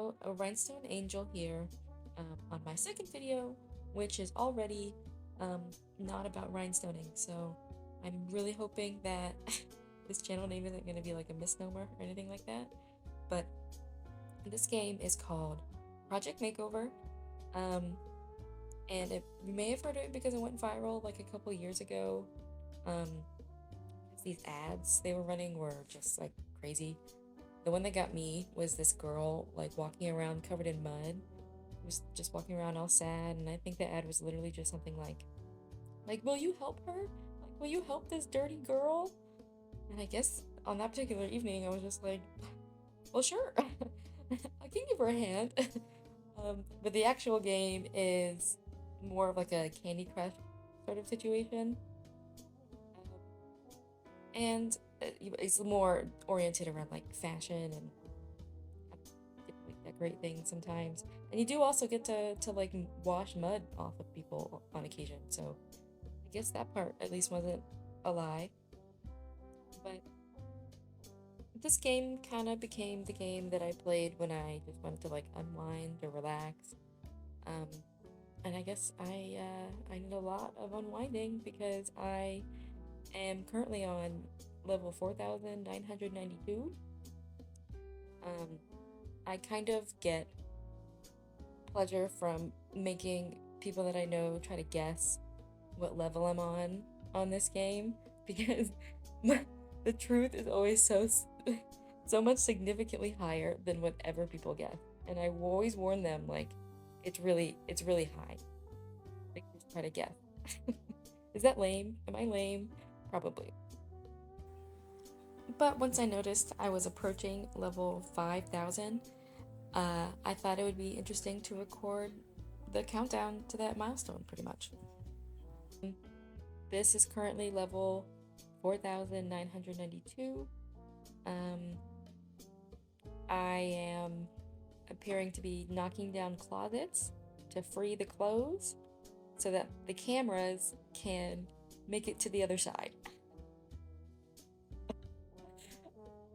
Hello, a Rhinestone Angel here on my second video, which is already um, not about rhinestoning. So I'm really hoping that this channel name isn't going to be like a misnomer or anything like that. But this game is called Project Makeover, um, and you may have heard of it because it went viral like a couple years ago. Um, these ads they were running were just like crazy. The one that got me was this girl like walking around covered in mud. Was just walking around all sad, and I think the ad was literally just something like, will you help her? Like, will you help this dirty girl? And I guess on that particular evening, I was just like, well, sure, I can give her a hand. But the actual game is more of like a Candy Crush sort of situation, and it's more oriented around like fashion and like decorate things sometimes. And you do also get to like wash mud off of people on occasion. So I guess that part at least wasn't a lie. But this game kind of became the game that I played when I just wanted to like unwind or relax. Um, and I guess I need a lot of unwinding because I am currently on level 4,992. Um, I kind of get pleasure from making people that I know try to guess what level I'm on this game because the truth is always so much significantly higher than whatever people guess. And I always warn them like it's really high. Like just try to guess. Is that lame? Am I lame? Probably. But once I noticed I was approaching level 5,000, I thought it would be interesting to record the countdown to that milestone pretty much. This is currently level 4,992. Um, I am appearing to be knocking down closets to free the clothes so that the cameras can make it to the other side.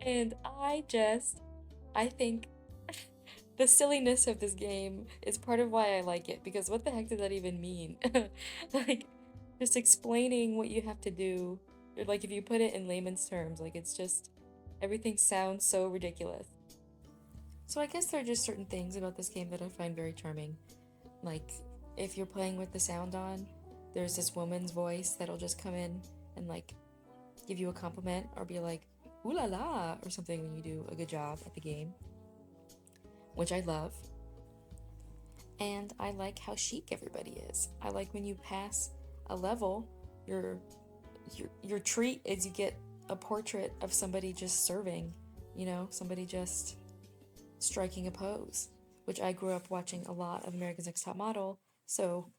And I think the silliness of this game is part of why I like it, because what the heck does that even mean? Like, just explaining what you have to do, or like if you put it in layman's terms, like it's just everything sounds so ridiculous. So I guess there are just certain things about this game that I find very charming. Like if you're playing with the sound on, there's this woman's voice that'll just come in and like give you a compliment or be like, ooh la la, or something when you do a good job at the game, which I love. And I like how chic everybody is. I like when you pass a level, your your treat is you get a portrait of somebody just serving, somebody just striking a pose, which I grew up watching a lot of America's Next Top Model, so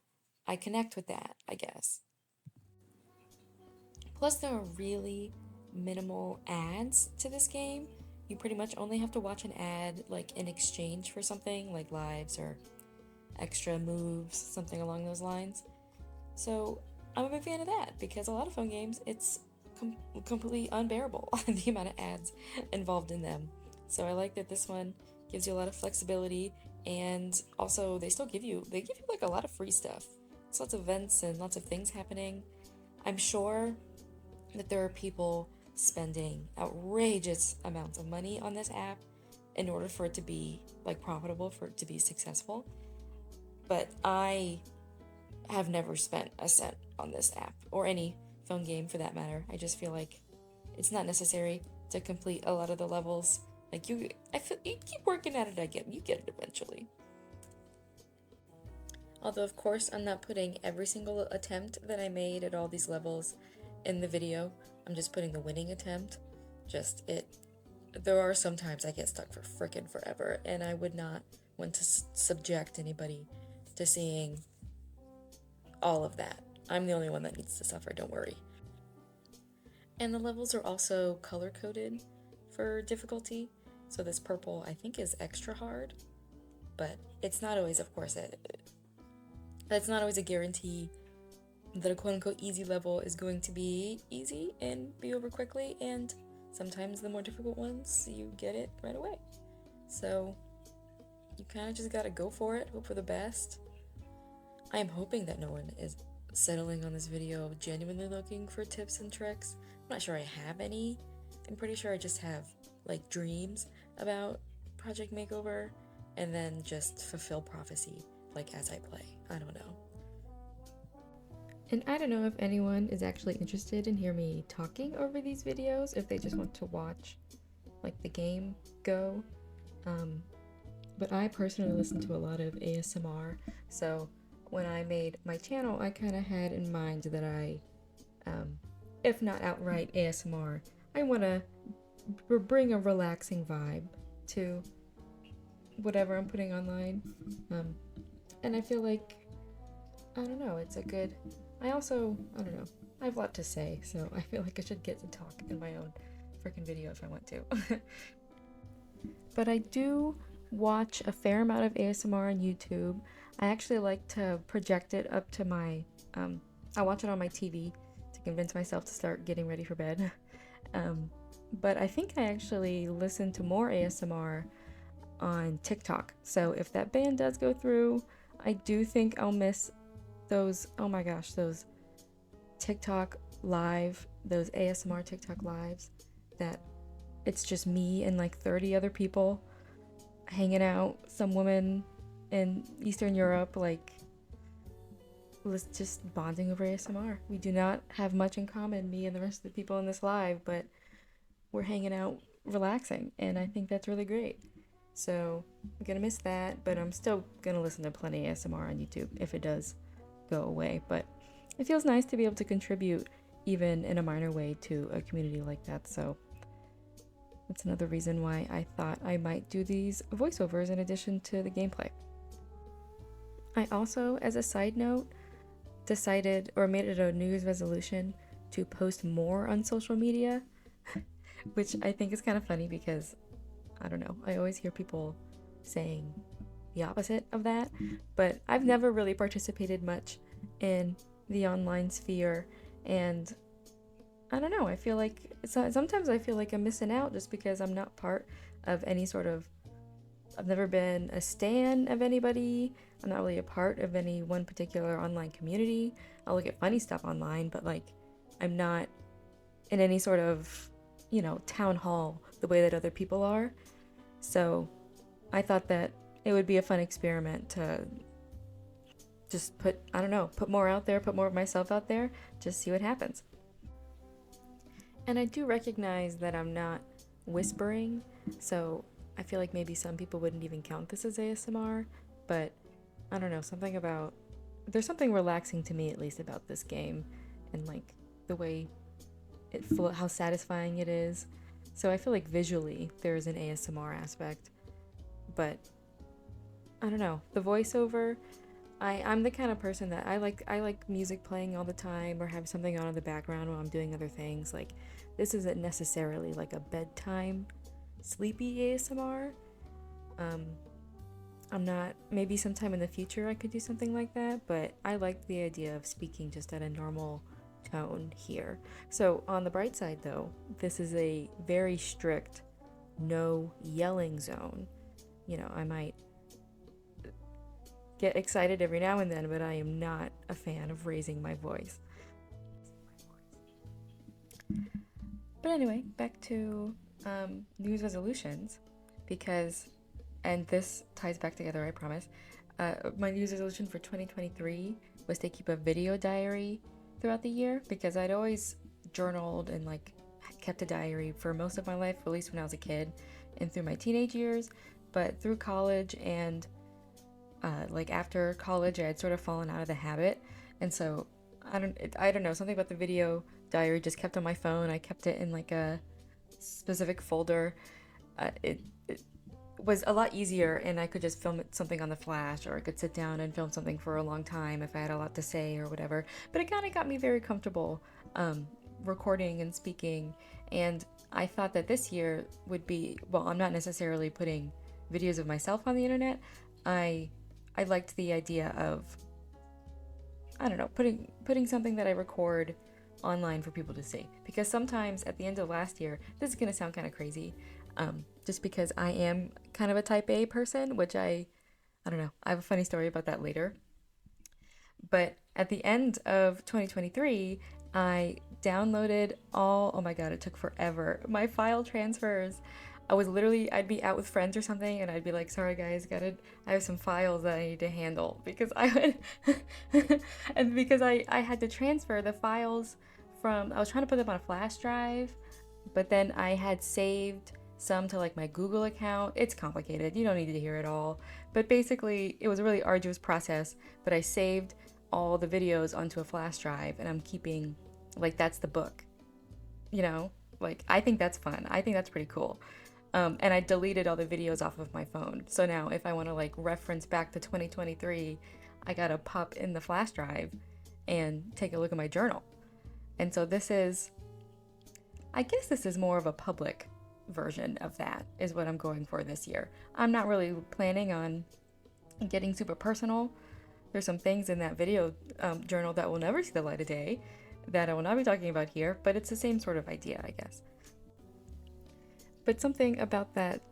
I connect with that, I guess. Plus, there are really minimal ads to this game. You pretty much only have to watch an ad like in exchange for something like lives or extra moves, something along those lines. So I'm a big fan of that because a lot of phone games, it's completely unbearable the amount of ads involved in them. So I like that this one gives you a lot of flexibility, and also they give you like a lot of free stuff. It's lots of events and lots of things happening. I'm sure that there are people spending outrageous amounts of money on this app in order for it to be like profitable, for it to be successful. But I have never spent a cent on this app or any phone game for that matter. I just feel like it's not necessary to complete a lot of the levels. Like I feel you keep working at it, you get it eventually. Although of course I'm not putting every single attempt that I made at all these levels in the video. I'm just putting the winning attempt. There are some times I get stuck for frickin' forever, and I would not want to subject anybody to seeing all of that. I'm the only one that needs to suffer, don't worry. And the levels are also color coded for difficulty. So this purple I think is extra hard, but it's not always, of course, it's not always a guarantee that a quote-unquote easy level is going to be easy and be over quickly, and sometimes the more difficult ones, you get it right away. So you kind of just gotta go for it, hope for the best. I am hoping that no one is settling on this video genuinely looking for tips and tricks. I'm not sure I have any. I'm pretty sure I just have like dreams about Project Makeover and then just fulfill prophecy like as I play. I don't know. And I don't know if anyone is actually interested in hear me talking over these videos, if they just want to watch like the game go. But I personally listen to a lot of ASMR, so when I made my channel, I kind of had in mind that if not outright ASMR, I want to bring a relaxing vibe to whatever I'm putting online. And I feel like, I don't know, it's a good, I don't know, I have a lot to say, so I feel like I should get to talk in my own freaking video if I want to. But I do watch a fair amount of ASMR on YouTube. I actually like to project it up to my, I watch it on my TV to convince myself to start getting ready for bed. But I think I actually listen to more ASMR on TikTok. So if that ban does go through, I do think I'll miss those, oh my gosh, those TikTok live, those ASMR TikTok lives that it's just me and like 30 other people hanging out, some woman in Eastern Europe, like just bonding over ASMR. We do not have much in common, me and the rest of the people in this live, but we're hanging out relaxing, and I think that's really great. So I'm gonna miss that, but I'm still gonna listen to plenty of ASMR on YouTube if it does go away. But it feels nice to be able to contribute even in a minor way to a community like that. So that's another reason why I thought I might do these voiceovers in addition to the gameplay. I also, as a side note, decided or made it a New Year's resolution to post more on social media, which I think is kind of funny because, I don't know, I always hear people saying the opposite of that, but I've never really participated much in the online sphere, and I don't know, I feel like sometimes I feel like I'm missing out just because I'm not part of any sort of, I've never been a stan of anybody. I'm not really a part of any one particular online community. I'll look at funny stuff online, but like I'm not in any sort of, town hall the way that other people are. So I thought that it would be a fun experiment to just put more out there, put more of myself out there, just see what happens. And I do recognize that I'm not whispering, so I feel like maybe some people wouldn't even count this as ASMR, but I don't know, there's something relaxing to me at least about this game, and like the way how satisfying it is. So I feel like visually there's an ASMR aspect, but I don't know, the voiceover, I'm the kind of person that I like music playing all the time or have something on in the background while I'm doing other things. Like this isn't necessarily like a bedtime sleepy ASMR. I'm not, maybe sometime in the future I could do something like that, but I like the idea of speaking just at a normal tone here. So on the bright side though, this is a very strict no yelling zone. I might get excited every now and then, but I am not a fan of raising my voice. But anyway, back to New Year's resolutions, because, and this ties back together, I promise. My New Year's resolution for 2023 was to keep a video diary throughout the year, because I'd always journaled and like kept a diary for most of my life, at least when I was a kid and through my teenage years. But through college and like after college, I had sort of fallen out of the habit, and so I don't know, something about the video diary just kept on my phone. I kept it in like a specific folder. It was a lot easier, and I could just film something on the flash, or I could sit down and film something for a long time if I had a lot to say or whatever. But it kind of got me very comfortable recording and speaking, and I thought that this year would be, well, I'm not necessarily putting videos of myself on the internet. I liked the idea of, I don't know, putting something that I record online for people to see. Because sometimes at the end of last year, this is going to sound kind of crazy, just because I am kind of a type A person, which I don't know. I have a funny story about that later. But at the end of 2023, I downloaded oh my God, it took forever. My file transfers. I'd be out with friends or something, and I'd be like, sorry guys, I have some files that I need to handle because and because I had to transfer the files I was trying to put them on a flash drive, but then I had saved some to like my Google account. It's complicated. You don't need to hear it all. But basically, it was a really arduous process, but I saved all the videos onto a flash drive and I'm keeping like that's the book. You know? Like I think that's fun. I think that's pretty cool. And I deleted all the videos off of my phone. So now if I want to like reference back to 2023, I got to pop in the flash drive and take a look at my journal. And so I guess this is more of a public version of that, is what I'm going for this year. I'm not really planning on getting super personal. There's some things in that video journal that will never see the light of day that I will not be talking about here, but it's the same sort of idea, I guess. But something about that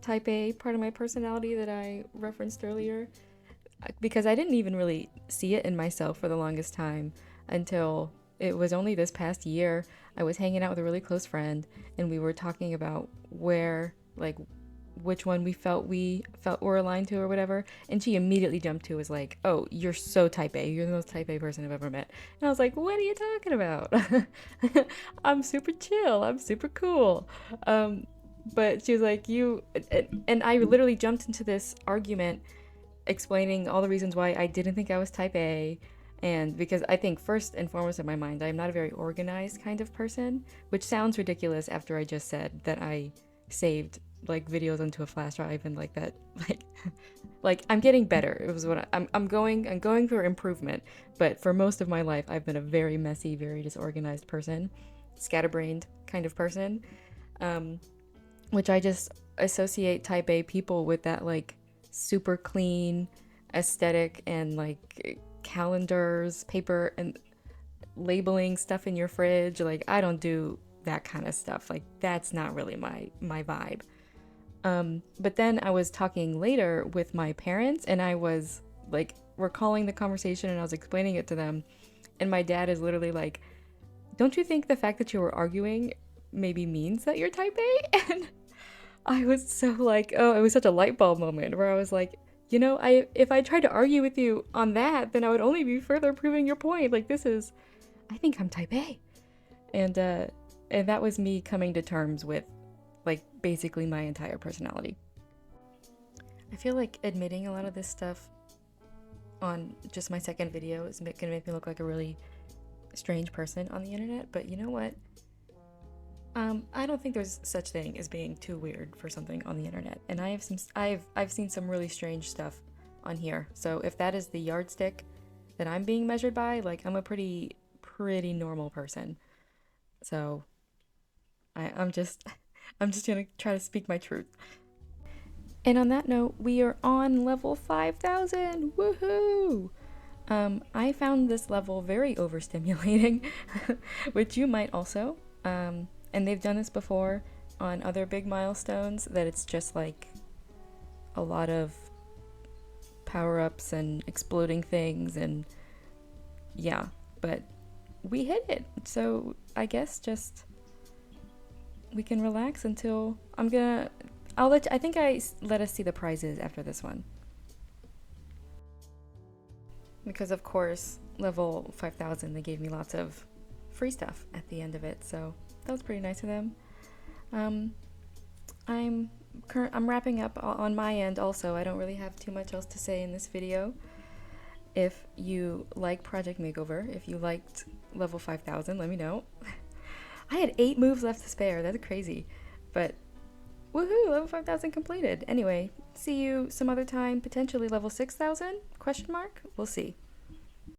type A part of my personality that I referenced earlier, because I didn't even really see it in myself for the longest time until it was only this past year. I was hanging out with a really close friend and we were talking about which one we felt were aligned to or whatever, and she immediately jumped to was like, oh, you're so type A, you're the most type A person I've ever met. And I was like, what are you talking about? I'm super chill, I'm super cool. But she was like, and I literally jumped into this argument explaining all the reasons why I didn't think I was type A. And because I think first and foremost in my mind, I'm not a very organized kind of person, which sounds ridiculous after I just said that I saved like videos onto a flash drive and like that, like I'm getting better. It was what I'm going for improvement. But for most of my life, I've been a very messy, very disorganized person, scatterbrained kind of person, which I just associate type A people with that like super clean aesthetic and like calendars, paper, and labeling stuff in your fridge. Like I don't do that kind of stuff. Like that's not really my vibe. But then I was talking later with my parents and I was like recalling the conversation and I was explaining it to them, and my dad is literally like, don't you think the fact that you were arguing maybe means that you're type A? And I was so like, oh, it was such a light bulb moment where I was like, you know, if I tried to argue with you on that, then I would only be further proving your point. Like I think I'm type A. And that was me coming to terms with like basically my entire personality. I feel like admitting a lot of this stuff on just my second video is gonna make me look like a really strange person on the internet, but you know what? I don't think there's such thing as being too weird for something on the internet, and I've seen some really strange stuff on here. So if that is the yardstick that I'm being measured by, like I'm a pretty normal person. So I'm just I'm just gonna try to speak my truth. And on that note, we are on level 5,000. Woohoo! I found this level very overstimulating, which you might also. And they've done this before on other big milestones, that it's just like a lot of power-ups and exploding things, and yeah, but we hit it. So I guess just we can relax until I think I let us see the prizes after this one. Because of course, level 5,000, they gave me lots of free stuff at the end of it, so that was pretty nice of them. I'm wrapping up on my end also. I don't really have too much else to say in this video. If you like Project Makeover, if you liked level 5,000, let me know. I had 8 moves left to spare. That's crazy. But woohoo, level 5,000 completed. Anyway, see you some other time, potentially level 6,000? Question mark? We'll see.